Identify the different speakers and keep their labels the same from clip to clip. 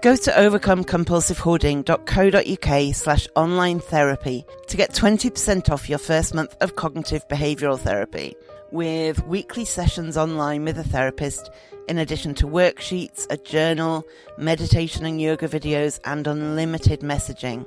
Speaker 1: Go to overcomecompulsivehoarding.co.uk/online therapy to get 20% off your first month of cognitive behavioural therapy, with weekly sessions online with a therapist, in addition to worksheets, a journal, meditation and yoga videos, and unlimited messaging.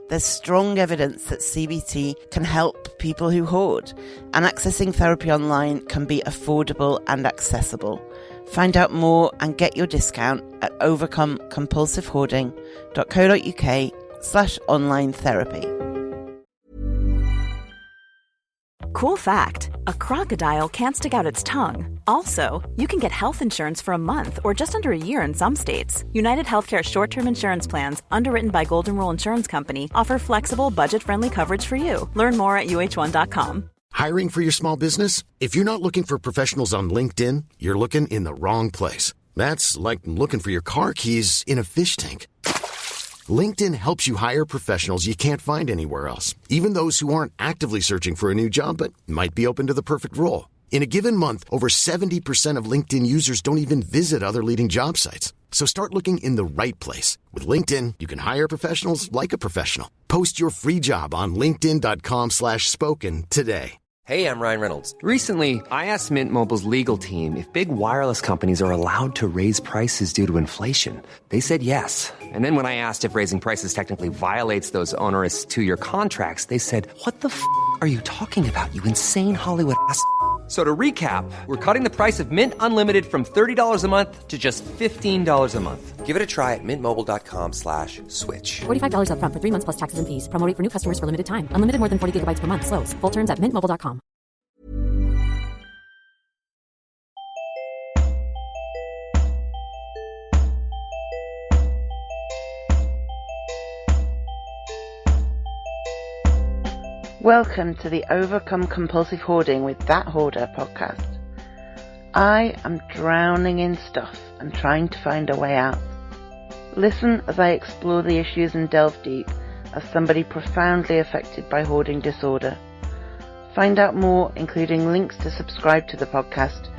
Speaker 1: There's strong evidence that CBT can help people who hoard, and accessing therapy online can be affordable and accessible. Find out more and get your discount at overcomecompulsivehoarding.co.uk/online therapy.
Speaker 2: Cool fact, a crocodile can't stick out its tongue. Also, you can get health insurance for a month or just under a year in some states. United Healthcare short-term insurance plans, underwritten by Golden Rule Insurance Company, offer flexible, budget-friendly coverage for you. Learn more at uh1.com.
Speaker 3: Hiring for your small business? If you're not looking for professionals on LinkedIn, you're looking in the wrong place. That's like looking for your car keys in a fish tank. LinkedIn helps you hire professionals you can't find anywhere else, even those who aren't actively searching for a new job but might be open to the perfect role. In a given month, over 70% of LinkedIn users don't even visit other leading job sites. So start looking in the right place. With LinkedIn, you can hire professionals like a professional. Post your free job on linkedin.com/spoken today.
Speaker 4: Hey, I'm Ryan Reynolds. Recently, I asked Mint Mobile's legal team if big wireless companies are allowed to raise prices due to inflation. They said yes. And then when I asked if raising prices technically violates those onerous 2-year contracts, they said, "What the f*** are you talking about, you insane Hollywood ass?" So to recap, we're cutting the price of Mint Unlimited from $30 a month to just $15 a month. Give it a try at mintmobile.com/switch.
Speaker 5: $45 up front for 3 months plus taxes and fees. Promo rate for new customers for limited time. Unlimited more than 40 gigabytes per month. Slows full terms at mintmobile.com.
Speaker 1: Welcome to the Overcome Compulsive Hoarding with That Hoarder podcast. I am drowning in stuff and trying to find a way out. Listen as I explore the issues and delve deep as somebody profoundly affected by hoarding disorder. Find out more, including links to subscribe to the podcast,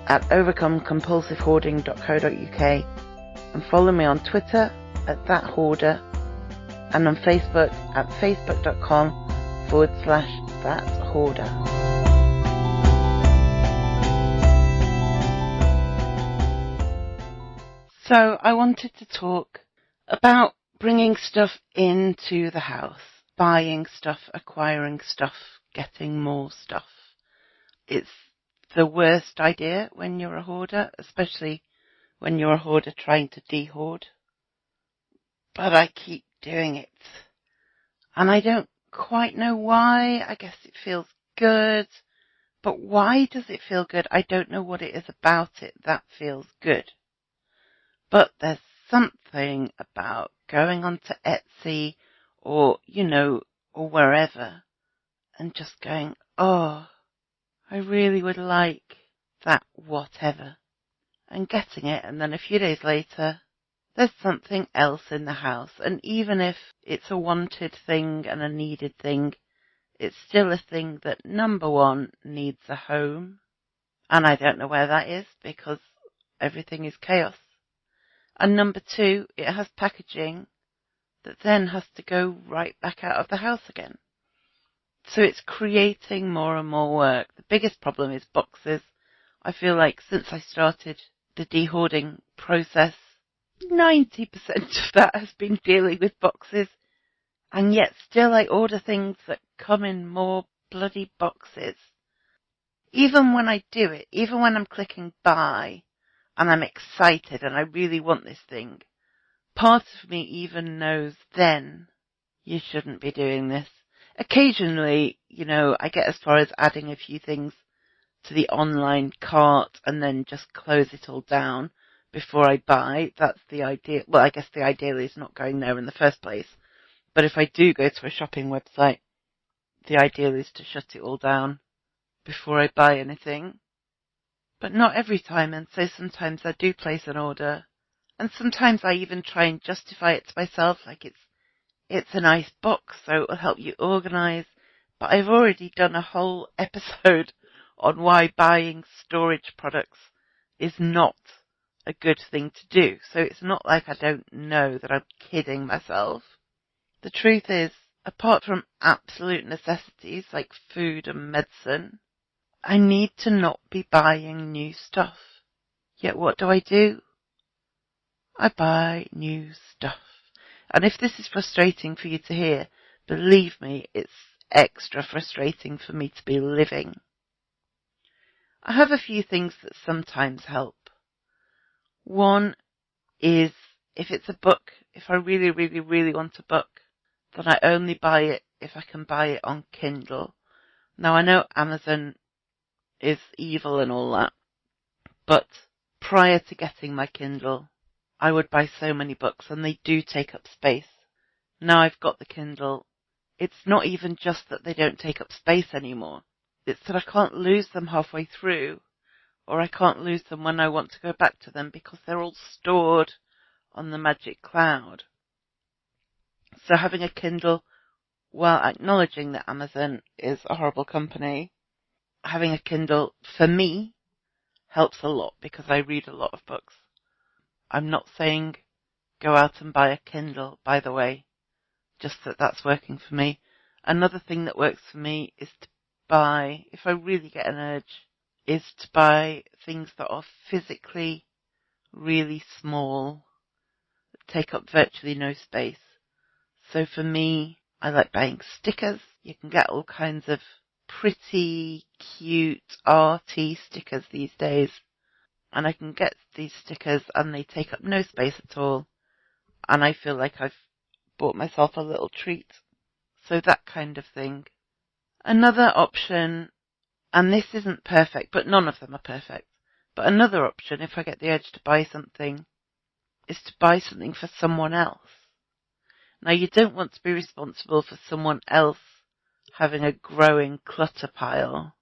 Speaker 1: at overcomecompulsivehoarding.co.uk, and follow me on Twitter at That Hoarder and on Facebook at facebook.com/That Hoarder. So I wanted to talk about bringing stuff into the house, buying stuff, acquiring stuff, getting more stuff. It's the worst idea when you're a hoarder, especially when you're a hoarder trying to de-hoard. But I keep doing it. And I don't quite know why. I guess it feels good. But why does it feel good? I don't know what it is about it that feels good. But there's something about going onto Etsy or, or wherever and just going, oh, I really would like that whatever, and getting it, and then a few days later there's something else in the house, and even if it's a wanted thing and a needed thing, it's still a thing that, number one, needs a home, and I don't know where that is because everything is chaos, and number two, it has packaging that then has to go right back out of the house again. So it's creating more and more work. The biggest problem is boxes. I feel like since I started the de-hoarding process, 90% of that has been dealing with boxes. And yet still I order things that come in more bloody boxes. Even when I do it, even when I'm clicking buy and I'm excited and I really want this thing, part of me even knows then you shouldn't be doing this. Occasionally, I get as far as adding a few things to the online cart and then just close it all down before I buy. That's the idea. Well, I guess the ideal is not going there in the first place. But if I do go to a shopping website, the ideal is to shut it all down before I buy anything. But not every time, and so sometimes I do place an order. And sometimes I even try and justify it to myself, like it's a nice box, so it will help you organise. But I've already done a whole episode on why buying storage products is not a good thing to do. So it's not like I don't know that I'm kidding myself. The truth is, apart from absolute necessities like food and medicine, I need to not be buying new stuff. Yet what do? I buy new stuff. And if this is frustrating for you to hear, believe me, it's extra frustrating for me to be living. I have a few things that sometimes help. One is, if it's a book, if I really, really, really want a book, then I only buy it if I can buy it on Kindle. Now, I know Amazon is evil and all that, but prior to getting my Kindle, I would buy so many books, and they do take up space. Now I've got the Kindle, it's not even just that they don't take up space anymore. It's that I can't lose them halfway through, or I can't lose them when I want to go back to them because they're all stored on the magic cloud. So having a Kindle, while acknowledging that Amazon is a horrible company, having a Kindle, for me, helps a lot because I read a lot of books. I'm not saying go out and buy a Kindle, by the way, just that that's working for me. Another thing that works for me is to buy, if I really get an urge, is to buy things that are physically really small, that take up virtually no space. So for me, I like buying stickers. You can get all kinds of pretty, cute, arty stickers these days. And I can get these stickers and they take up no space at all. And I feel like I've bought myself a little treat. So that kind of thing. Another option, and this isn't perfect, but none of them are perfect. But another option, if I get the urge to buy something, is to buy something for someone else. Now, you don't want to be responsible for someone else having a growing clutter pile.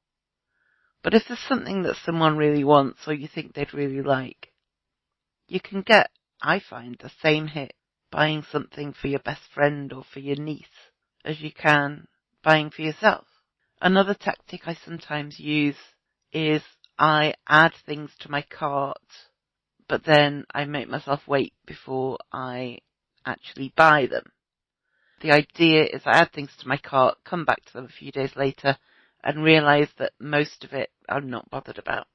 Speaker 1: But if there's something that someone really wants or you think they'd really like, you can get, I find, the same hit buying something for your best friend or for your niece as you can buying for yourself. Another tactic I sometimes use is I add things to my cart, but then I make myself wait before I actually buy them. The idea is I add things to my cart, come back to them a few days later, and realise that most of it I'm not bothered about.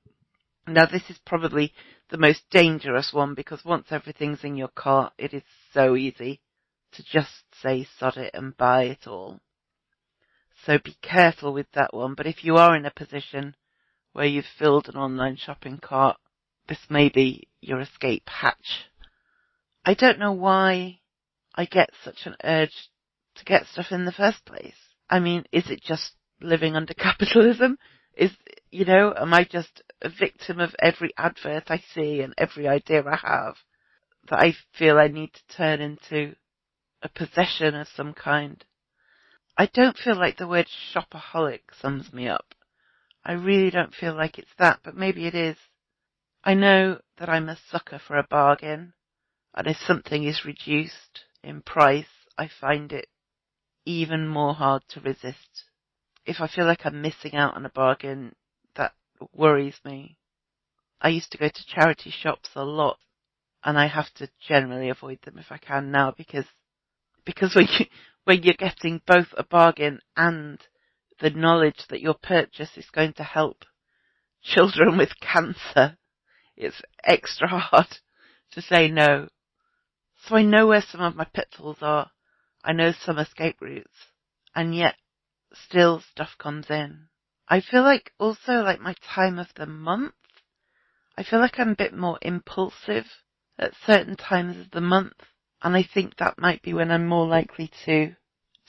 Speaker 1: Now, this is probably the most dangerous one because once everything's in your cart, it is so easy to just say sod it and buy it all. So be careful with that one. But if you are in a position where you've filled an online shopping cart, this may be your escape hatch. I don't know why I get such an urge to get stuff in the first place. I mean, is it just living under capitalism? Am I just a victim of every advert I see and every idea I have that I feel I need to turn into a possession of some kind? I don't feel like the word shopaholic sums me up. I really don't feel like it's that, but maybe it is. I know that I'm a sucker for a bargain, and if something is reduced in price, I find it even more hard to resist. If I feel like I'm missing out on a bargain, that worries me. I used to go to charity shops a lot, and I have to generally avoid them if I can now because when you're getting both a bargain and the knowledge that your purchase is going to help children with cancer, it's extra hard to say no. So I know where some of my pitfalls are. I know some escape routes, and yet still stuff comes in. I feel like also like my time of the month, I feel like I'm a bit more impulsive at certain times of the month, and I think that might be when I'm more likely to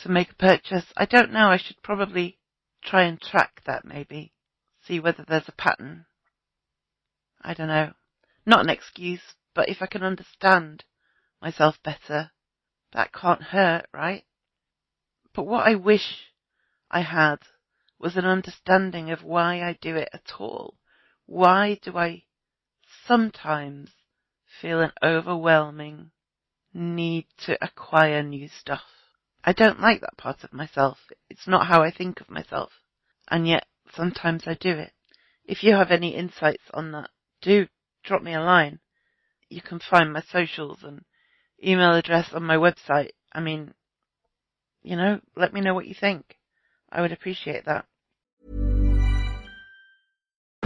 Speaker 1: make a purchase. I don't know, I should probably try and track that maybe, see whether there's a pattern. I don't know. Not an excuse, but if I can understand myself better, that can't hurt, right? But what I wish I had was an understanding of why I do it at all. Why do I sometimes feel an overwhelming need to acquire new stuff? I don't like that part of myself. It's not how I think of myself. And yet, sometimes I do it. If you have any insights on that, do drop me a line. you can find my socials and email address on my website. I mean, let me know what you think. I would appreciate that.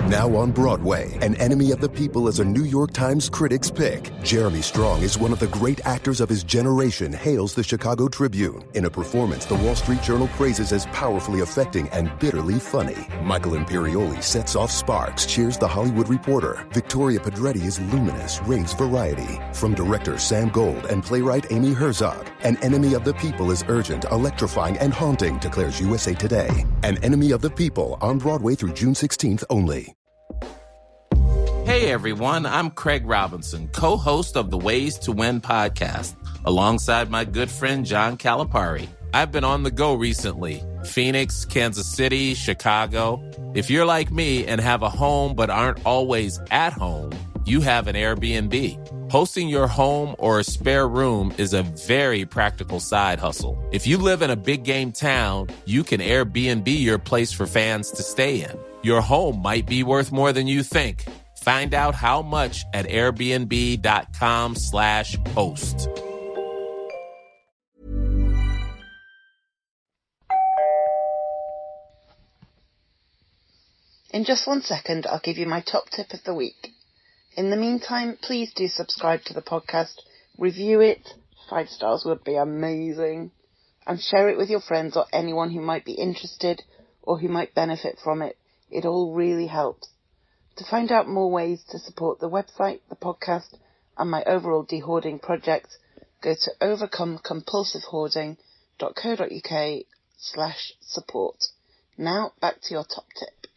Speaker 6: Now on Broadway, An Enemy of the People is a New York Times Critics' Pick. Jeremy Strong is one of the great actors of his generation, hails the Chicago Tribune. In a performance the Wall Street Journal praises as powerfully affecting and bitterly funny. Michael Imperioli sets off sparks, cheers the Hollywood Reporter. Victoria Pedretti is luminous, raves variety. From director Sam Gold and playwright Amy Herzog, An Enemy of the People is urgent, electrifying, and haunting, declares USA Today. An Enemy of the People, on Broadway through June 16th only.
Speaker 7: Hey everyone, I'm Craig Robinson, co-host of the Ways to Win podcast, alongside my good friend John Calipari. I've been on the go recently. Phoenix, Kansas City, Chicago. If you're like me and have a home but aren't always at home, you have an Airbnb. Hosting your home or a spare room is a very practical side hustle. If you live in a big game town, you can Airbnb your place for fans to stay in. Your home might be worth more than you think. Find out how much at airbnb.com/host.
Speaker 1: In just 1 second, I'll give you my top tip of the week. In the meantime, please do subscribe to the podcast, review it, 5 stars would be amazing, and share it with your friends or anyone who might be interested or who might benefit from it. It all really helps. To find out more ways to support the website, the podcast, and my overall de-hoarding project, go to overcomecompulsivehoarding.co.uk/support. Now, back to your top tip.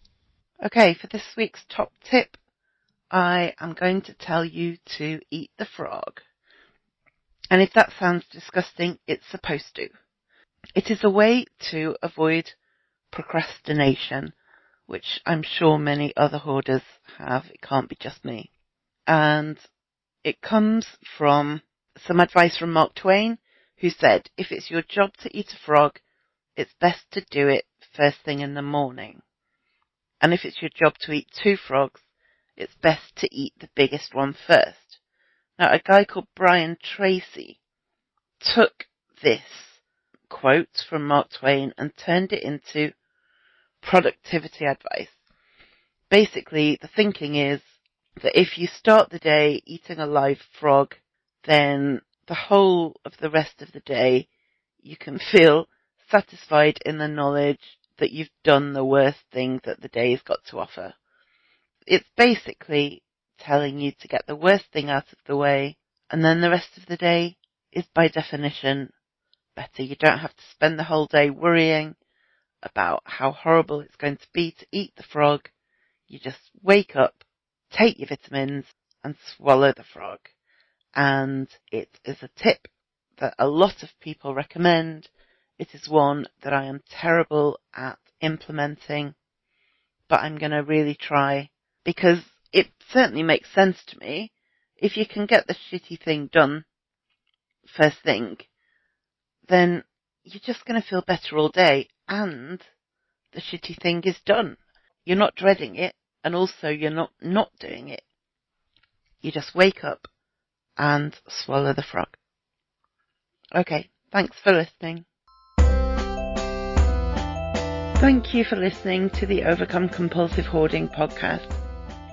Speaker 1: Okay, for this week's top tip, I am going to tell you to eat the frog. And if that sounds disgusting, it's supposed to. It is a way to avoid procrastination, which I'm sure many other hoarders have. It can't be just me. And it comes from some advice from Mark Twain, who said, if it's your job to eat a frog, it's best to do it first thing in the morning. And if it's your job to eat 2 frogs, it's best to eat the biggest one first. Now, a guy called Brian Tracy took this quote from Mark Twain and turned it into productivity advice. Basically, the thinking is that if you start the day eating a live frog, then the whole of the rest of the day you can feel satisfied in the knowledge that you've done the worst thing that the day's got to offer. It's basically telling you to get the worst thing out of the way, and then the rest of the day is by definition better. You don't have to spend the whole day worrying about how horrible it's going to be to eat the frog. You just wake up, take your vitamins, and swallow the frog. And it is a tip that a lot of people recommend. It is one that I am terrible at implementing, but I'm going to really try, because it certainly makes sense to me. If you can get the shitty thing done first thing, then you're just going to feel better all day, and the shitty thing is done. You're not dreading it, and also you're not doing it. You just wake up and swallow the frog. Okay, thanks for listening. Thank you for listening to the Overcome Compulsive Hoarding podcast.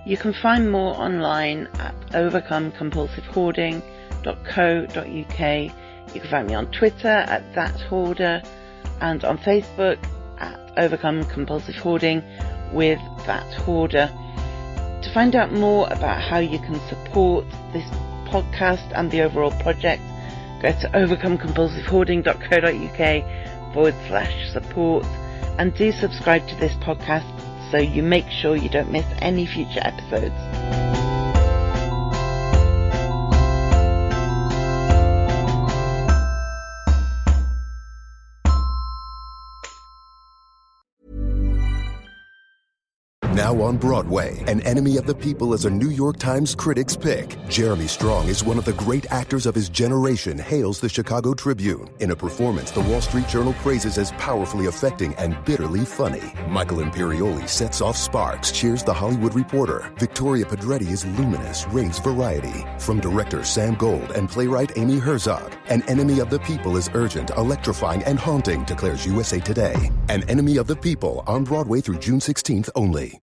Speaker 1: You can find more online at overcomecompulsivehoarding.co.uk. You can find me on Twitter at @thathoarder and on Facebook at Overcome Compulsive Hoarding with That Hoarder. To find out more about how you can support this podcast and the overall project, go to overcomecompulsivehoarding.co.uk/support, and do subscribe to this podcast so you make sure you don't miss any future episodes.
Speaker 6: Now on Broadway, An Enemy of the People is a New York Times Critics' Pick. Jeremy Strong is one of the great actors of his generation, hails the Chicago Tribune. In a performance the Wall Street Journal praises as powerfully affecting and bitterly funny. Michael Imperioli sets off sparks, cheers the Hollywood Reporter. Victoria Pedretti is luminous, raves variety. From director Sam Gold and playwright Amy Herzog, An Enemy of the People is urgent, electrifying, and haunting, declares USA Today. An Enemy of the People, on Broadway through June 16th only.